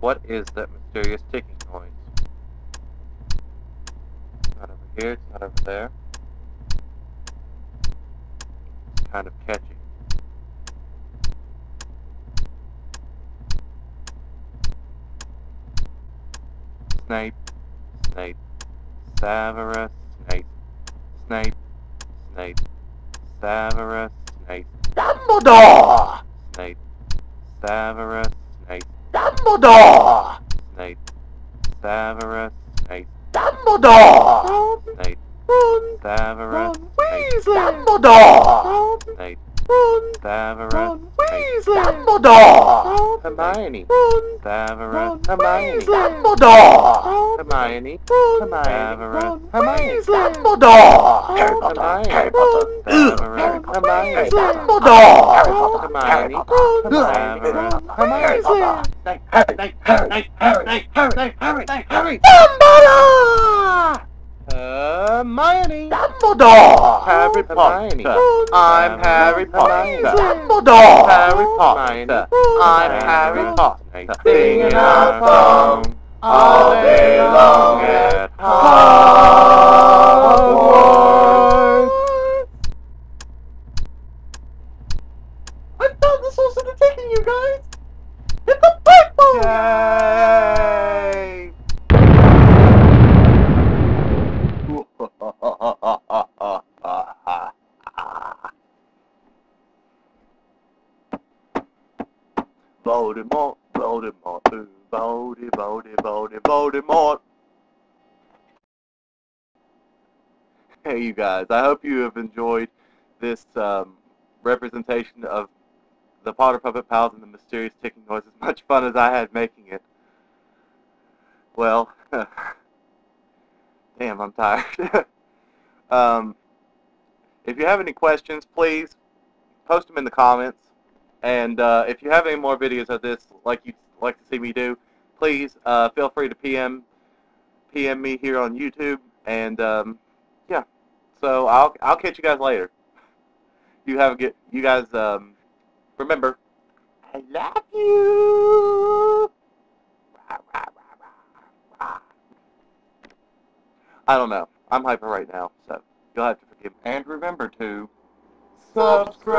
What is that mysterious ticking noise? It's not over here, it's not over there. It's kind of catchy. Snape, Snape, Severus, Snape, Snape, Snape, Severus, Snape, Dumbledore! Snape, Severus, Snape, Dumbledore! Snape, Severus, Snape, Dumbledore! Snape, Ron! Severus, Ron Snape, Weasley! Dumbledore! Snape, Ron! Severus, Ron Snape, Weasley! Dumbledore! Hermione, Ron! Severus, Ron Hermione, Weasley! Dumbledore! Hermione, Ron! Severus, Ron Hermione, Weasley! Dumbledore! Harry Potter, Harry Potter, Severus, Hermione, Dumbledore! Hermione, Severus, Hermione, Snape! Dumbledore! Hermione, Dumbledore! Harry Potter, I'm Harry Potter, Dumbledore! Harry Potter, I'm Harry Potter, singing a song all day long at Hogwarts. I found the source of the ticking, you guys! It's a blackboard! Yay! Voldemort, Voldemort, ooh, Voldemort. Hey, you guys, I hope you have enjoyed this representation of the Potter Puppet Pals and the mysterious ticking noise as much fun as I had making it. Well, damn, I'm tired. If you have any questions, please post them in the comments. And if you have any more videos of this, like you'd like to see me do, please feel free to PM me here on YouTube. And yeah, so I'll catch you guys later. You have a good. You guys remember, I love you. I don't know. I'm hyper right now, so you'll have to forgive me. And remember to subscribe.